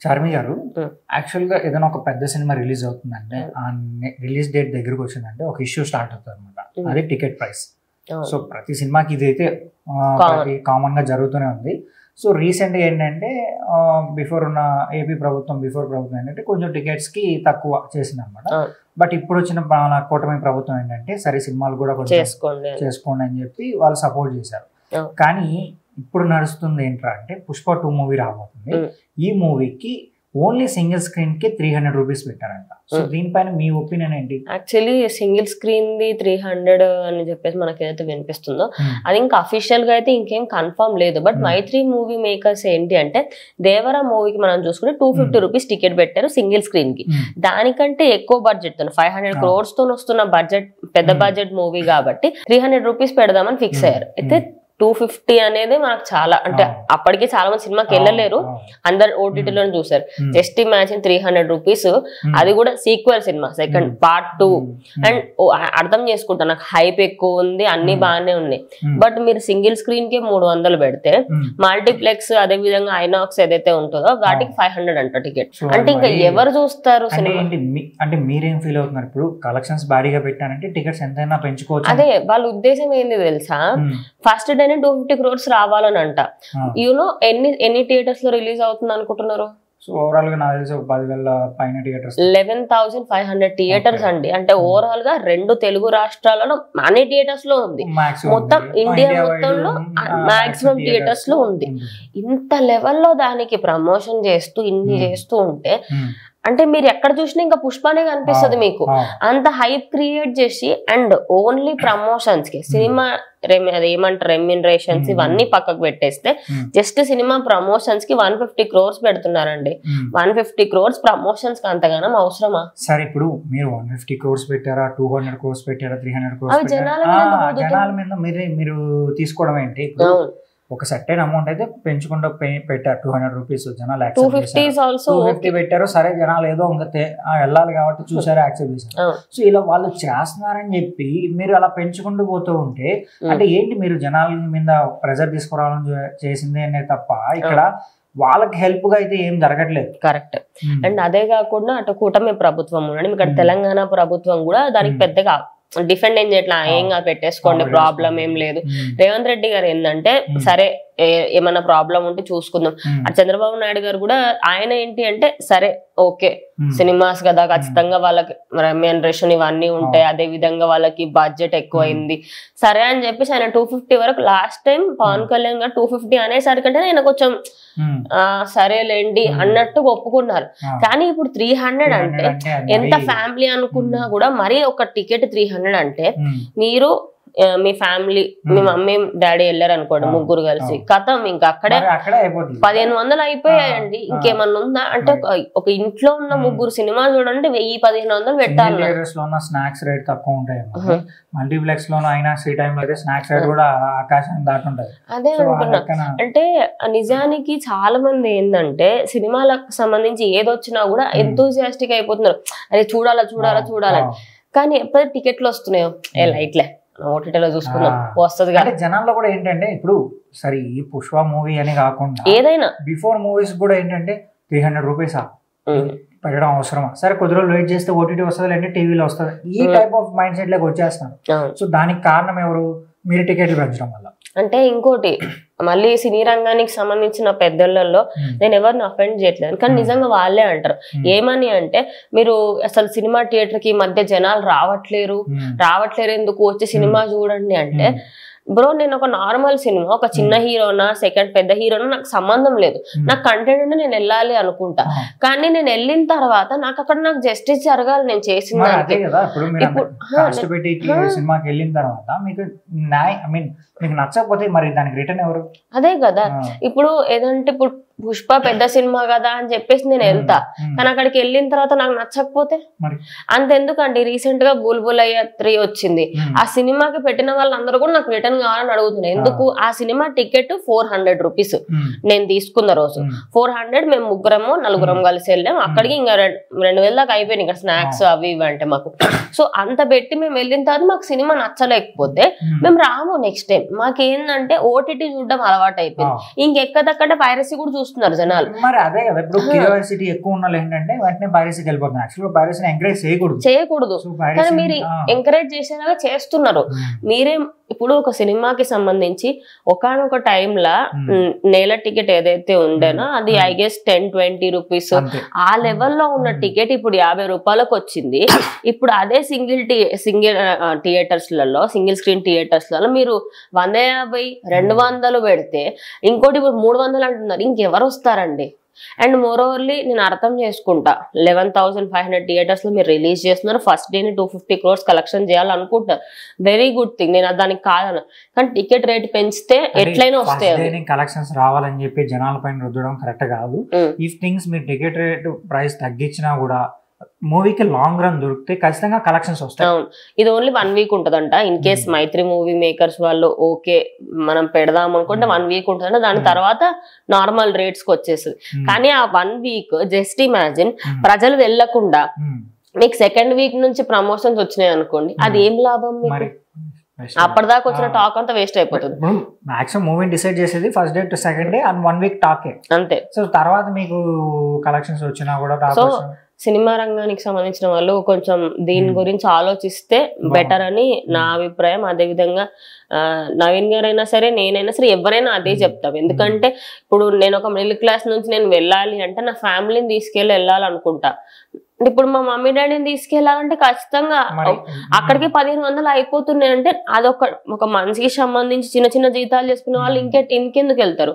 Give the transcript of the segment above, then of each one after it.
చార్మి గారు యాక్చువల్గా ఏదైనా ఒక పెద్ద సినిమా రిలీజ్ అవుతుందంటే ఆ రిలీజ్ డేట్ దగ్గరకు వచ్చిందంటే ఒక ఇష్యూ స్టార్ట్ అవుతుంది అనమాట. అది టికెట్ ప్రైస్. సో ప్రతి సినిమాకి ఇదైతే కామన్ గా జరుగుతూనే ఉంది. సో రీసెంట్గా ఏంటంటే బిఫోర్ ప్రభుత్వం ఏంటంటే కొంచెం టికెట్స్ కి తక్కువ చేసింది అనమాట. బట్ ఇప్పుడు వచ్చిన కూటమి ప్రభుత్వం ఏంటంటే సరే సినిమాలు కూడా కొంచెం చేసుకోండి అని చెప్పి వాళ్ళు సపోర్ట్ చేశారు. కానీ ఇప్పుడు నడుస్తుంది ఏంట్రా అంటే పుష్ప 2 మూవీ రాబోతుంది. ఈ మూవీకి ఓన్లీ సింగిల్ స్క్రీన్ కి 300 రూపీస్ పెట్టారంట. సో దీనిపైన మీ ఒపీనియన్ ఏంటి? యాక్చువల్లీ సింగిల్ స్క్రీన్ ది 300 అని చెప్పేసి మనకి ఏదైతే వినిపిస్తుందో అది ఇంకా అఫీషియల్ గా అయితే ఇంకేం కన్ఫర్మ్ లేదు. బట్ మైత్రి మూవీ మేకర్స్ ఏంటి అంటే దేవరా మూవీకి మనం చూసుకుంటే 250 రూపీస్ టికెట్ పెట్టారు సింగిల్ స్క్రీన్ కి. దానికంటే ఎక్కువ బడ్జెట్ తో 500 crores తో వస్తున్న బడ్జెట్ పెద్ద బడ్జెట్ మూవీ కాబట్టి 300 రూపీస్ పెడదామని ఫిక్స్ అయ్యారు. అయితే 250 అనేది మనకు చాలా అంటే అప్పటికే చాలా మంది సినిమాకి వెళ్ళలేరు, అందరు ఓటీటీలో చూసారు. జస్ట్ ఇమాజిన్ 300 రూపీస్, అది కూడా sequel cinema second part 2. And అర్థం చేసుకుంటా నాకు హైప్ ఎక్కువ ఉంది, అన్ని బాగానే ఉన్నాయి. బట్ మీరు సింగిల్ స్క్రీన్ కి 300 పెడితే మల్టీప్లెక్స్ అదే విధంగా ఐనాక్స్ ఏదైతే ఉంటుందో వాటికి 500 అంట టికెట్. అంటే ఇంకా ఎవరు చూస్తారు సినిమా? అంటే మీరేం ఫీల్ అవుతున్నారు? ఇప్పుడు కలెక్షన్స్ భారీగా పెట్టారంటే టికెట్స్ ఎంతైనా పెంచుకోవచ్చు. అదే వాళ్ళ ఉద్దేశం ఏంది తెలుసా, ఫస్ట్ డే 250 crores రావాలని అంట. యూనో ఎన్ని థియేటర్స్ లో రిలీజ్ అవుతుంది అనుకుంటున్నారు? సో ఓవరాల్ గా నాకు తెలిసి 10,000 పైన థియేటర్స్, 11,500 థియేటర్స్ అండి. అంటే ఓవరాల్ గా 2 తెలుగు రాష్ట్రాలలో అన్ని థియేటర్స్ లో ఉంది, మొత్తం ఇండియా మొత్తంలో మాక్సిమం థియేటర్స్ లో ఉంది. ఇంత లెవెల్లో దానికి ప్రమోషన్ చేస్తూ ఇన్ని చేస్తూ ఉంటే అంటే మీరు ఎక్కడ చూసినా ఇంకా పుష్పనే కనిపిస్తుంది మీకు. అంత హైప్ క్రియేట్ చేసి అండ్ ఓన్లీ ప్రమోషన్స్ కి సినిమా అది ఏమంటారు రెమ్యూనరేషన్స్ ఇవన్నీ పక్కకు పెట్టేస్తే జస్ట్ సినిమా ప్రమోషన్స్ కి 150 crores పెడుతున్నారండి. 150 crores ప్రమోషన్స్ కి అంతగానం అవసరమా? సరే ఇప్పుడు మీరు 150 crores పెట్టారా, 200 crores పెట్టారా, 300 crores జనాల మీద మీరు తీసుకోవడం ఏంటి? ఒక సర్టెన్ అమౌంట్ అయితే పెంచుకుంటూ పెట్టారు 200 రూపీస్, జనాలు 250 పెట్టారు. సరే జనాలు ఏదో వెళ్ళాలి కాబట్టి చూసారు, యాక్సెప్ట్ చేశారు. సో ఇలా వాళ్ళు చేస్తున్నారని చెప్పి మీరు అలా పెంచుకుంటూ పోతూ ఉంటే అంటే ఏంటి? మీరు జనాల మీద ప్రెజర్ తీసుకురావాలని చేసిందే అనే తప్ప ఇక్కడ వాళ్ళకి హెల్ప్ గా అయితే ఏం జరగట్లేదు. కరెక్ట్. అండ్ అదే కాకుండా అటు కూటమి ప్రభుత్వం ఉన్నాడు, ఇక్కడ తెలంగాణ ప్రభుత్వం కూడా దానికి పెద్దగా డిఫెండ్ ఏం చేయట్లా, ఏం పెట్టేసుకోండి ప్రాబ్లం ఏం లేదు. రేవంత్ రెడ్డి గారు ఏంటంటే సరే ఏమన్నా ప్రాబ్లం ఉంటే చూసుకుందాం. అటు చంద్రబాబు నాయుడు గారు కూడా ఆయన ఏంటి అంటే సరే ఓకే సినిమాస్ కదా ఖచ్చితంగా వాళ్ళకి రెమ్యూనరేషన్ ఇవన్నీ ఉంటాయి, అదే విధంగా వాళ్ళకి బడ్జెట్ ఎక్కువైంది సరే అని చెప్పేసి ఆయన 250 వరకు లాస్ట్ టైం పవన్ కళ్యాణ్ గారు 250 అనేసరికంటే ఆయన కొంచెం సరేలేండి అన్నట్టు ఒప్పుకున్నారు. కానీ ఇప్పుడు 300 అంటే ఎంత ఫ్యామిలీ అనుకున్నా కూడా మరీ ఒక టికెట్ 300 అంటే మీరు మీ ఫ్యామిలీ మీ మమ్మీ డాడీ వెళ్ళారు అనుకోండి, ముగ్గురు కలిసి కథం ఇంకా అక్కడే 1500 అయిపోయాయండి. ఇంకేమన్నా ఉందా అంటే ఒక ఇంట్లో ఉన్న ముగ్గురు సినిమా చూడండి 1000-1500 పెట్టాలి. స్నాక్స్ రేట్ తక్కువ ఉంటాయి, మల్టీప్లెక్స్ లో అయినా సీ టైం అయితే స్నాక్స్ రేట్ కూడా ఆకాశం దాటుంటది. అదే అనుకున్నా. అంటే నిజానికి చాలా మంది ఏంటంటే సినిమాలకు సంబంధించి ఏదొచ్చినా కూడా ఎంతూజియాస్టిక్ అయిపోతున్నారు, అదే చూడాలని. కానీ ఎప్పుడైతే టికెట్లు వస్తున్నాయో ఏ లైట్లే ఓటీటీలో చూసుకుందాం వస్తుంది. అంటే జనాల్లో కూడా ఏంటంటే ఇప్పుడు సరే ఈ పుష్ప మూవీ అని కాకుండా ఏదైనా బిఫోర్ మూవీస్ కూడా ఏంటంటే 300 రూపీస్ పెట్టడం అవసరమా? సరే కొద్ది రోజులు వెయిట్ చేస్తే ఓటీటీ వస్తుంది అంటే టీవీలో వస్తుంది, ఈ టైప్ ఆఫ్ మైండ్ సెట్ లోకి వచ్చేస్తున్నారు. సో దానికి కారణం ఎవరు? మీరు టికెట్లు పెంచడం వల్ల. అంటే ఇంకోటి మళ్ళీ సినీ రంగానికి సంబంధించిన పెద్దలలో నేను ఎవరిని అఫెండ్ చేయట్లేదు, కానీ నిజంగా వాళ్ళే అంటారు ఏమని అంటే మీరు అసలు సినిమా థియేటర్ కి మధ్య జనాలు రావట్లేరు ఎందుకు, వచ్చి సినిమా చూడండి అంటే బ్రో నేను ఒక నార్మల్ సినిమా ఒక చిన్న హీరోనా సెకండ్ పెద్ద హీరోనా నాకు సంబంధం లేదు, నాకు కంటెంట్ ఉంటే నేను వెళ్ళాలి అనుకుంటా. కానీ నేను వెళ్ళిన తర్వాత నాకు అక్కడ నాకు జస్టిస్ జరగాలి నేను చేసిన దానికి. సినిమాకి వెళ్ళిన తర్వాత మీకు నచ్చకపోతే మరి దానికి రిటర్న్ ఎవరు? అదే కదా. ఇప్పుడు ఏదంటే ఇప్పుడు పుష్ప పెద్ద సినిమా కదా అని చెప్పేసి నేను వెళ్తా, కానీ అక్కడికి వెళ్ళిన తర్వాత నాకు నచ్చకపోతే అంతెందుకండి. రీసెంట్ గా బుల్బులయ్య 3 వచ్చింది, ఆ సినిమాకి పెట్టిన వాళ్ళందరూ కూడా నాకు రిటర్న్ కావాలని అడుగుతున్నారు. ఎందుకు? ఆ సినిమా టికెట్ 400 రూపీస్ నేను తీసుకున్న రోజు 400, మేము నలుగురం కలిసి వెళ్ళాం. అక్కడికి ఇంకా 2000 దాకా అయిపోయింది ఇక్కడ స్నాక్స్ అవి ఇవి అంటే మాకు. సో అంత పెట్టి మేము వెళ్ళిన తర్వాత మాకు సినిమా నచ్చలేకపోతే మేము రాము నెక్స్ట్ టైం. మాకేందంటే ఓటీటీ చూడడం అలవాటు అయిపోయింది, ఇంకెక్కదక్కడ పైరసీ కూడా చూస్తున్నాం చూస్తున్నారు జనాలు. మరి అదే కదా ఇప్పుడు క్యూరియాసిటీ ఎక్కువ ఉన్న ఏంటంటే వెంటనే పైరసీకి వెళ్ళిపోతున్నారు. యాక్చువల్గా పైరసీని ఎంకరేజ్ చేయకూడదు. కానీ మీరు ఎంకరేజ్ చేసేలాగా చేస్తున్నారు. మీరే ఇప్పుడు ఒక సినిమాకి సంబంధించి ఒకనొక టైంలో నేల టికెట్ ఏదైతే ఉండేనో అది ఐ గెస్ 10-20 రూపీస్ ఆ లెవెల్లో ఉన్న టికెట్ ఇప్పుడు 50 రూపాయలకు వచ్చింది. ఇప్పుడు అదే సింగిల్ థియేటర్స్లలో సింగిల్ స్క్రీన్ థియేటర్స్లలో మీరు 150-200 పెడితే ఇంకోటి ఇప్పుడు 300 అంటున్నారు. ఇంకెవరు వస్తారండి? అండ్ మోర్ ఓవర్లీ నేను అర్థం చేసుకుంటా 11,500 థియేటర్స్ లో మీరు రిలీజ్ చేస్తున్నారు. ఫస్ట్ డే 250 crores కలెక్షన్ చేయాలనుకుంటారు. వెరీ గుడ్ థింగ్, నేను దానికి కాదను. కానీ టికెట్ రేట్ పెంచితే ఎట్లయినా వస్తాయి. కలెక్షన్స్ రావాలని చెప్పి జనాల పైన రుద్దడం కరెక్ట్ కాదు. ఇఫ్ థింగ్స్ మీరు టికెట్ రేట్ ప్రైస్ తగ్గించినా కూడా మూవీకి లాంగ్ రన్ దొరికితే ఖచ్చితంగా కలెక్షన్స్ వస్తాయి. అవును, ఇది ఓన్లీ 1 వీక్ ఉంటదంట. In case Mythri movie makers వాళ్ళు ఓకే మనం పెడదాం అనుకుంటే 1 వీక్ ఉంటుందంట. దాని తర్వాత నార్మల్ రేట్స్ కి వచ్చేస్తుంది. కానీ ఆ 1 వీక్ జస్ట్ ఇమాజిన్ ప్రజలు వెళ్లకుండా మీకు సెకండ్ వీక్ నుంచి ప్రమోషన్స్ వచ్చినాయి అనుకోండి, అది ఏం లాభం మీకు? అప్పటిదాకా వచ్చిన టాక్ అంతా వేస్ట్ అయిపోతుంది. మాక్సిమం మూవీ డిసైడ్ చేసేది first day to second day and 1 week టాకే అంతే. సో తర్వాత మీకు కలెక్షన్స్ వచ్చినా కూడా సినిమా రంగానికి సంబంధించిన వాళ్ళు కొంచెం దీని గురించి ఆలోచిస్తే బెటర్ అని నా అభిప్రాయం. అదే విధంగా నవీన్ గారైనా సరే నేనైనా సరే ఎవరైనా అదే చెప్తాం. ఎందుకంటే ఇప్పుడు నేను ఒక మిడిల్ క్లాస్ నుంచి నేను వెళ్ళాలి అంటే నా ఫ్యామిలీని తీసుకెళ్ళి వెళ్ళాలనుకుంటా. ఇప్పుడు మా మమ్మీ డాడీని తీసుకెళ్లాలంటే ఖచ్చితంగా అక్కడికి 1500 అయిపోతున్నాయి. అంటే ఒక మనిషికి సంబంధించి చిన్న చిన్న జీతాలు చేసుకునే వాళ్ళు ఇంకెందుకు వెళ్తారు?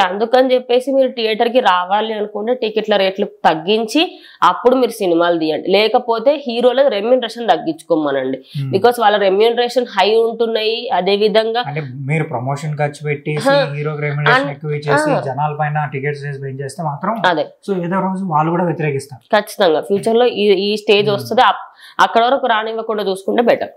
అందుకని చెప్పేసి మీరు థియేటర్ కి రావాలి అనుకుంటే టికెట్ల రేట్లు తగ్గించి అప్పుడు మీరు సినిమాలు తీయండి. లేకపోతే హీరోల రెమ్యూనరేషన్ తగ్గించుకోమనండి. బికాస్ వాళ్ళ రెమ్యూనరేషన్ హై ఉంటున్నాయి. అదే విధంగా మీరు ప్రమోషన్ ఖర్చు పెట్టి హీరో రెమ్యూనరేషన్ ఎక్కువ చేసి జనాల పైన టికెట్స్ పెంచేస్తే చేస్తే మాత్రం అదే సో ఏదో రోజు వాళ్ళు కూడా వ్యతిరేకిస్తారు ఖచ్చితంగా. ఫ్యూచర్ లో ఈ స్టేజ్ వస్తుంది. అక్కడ వరకు రానివ్వకుండా చూసుకుంటే బెటర్.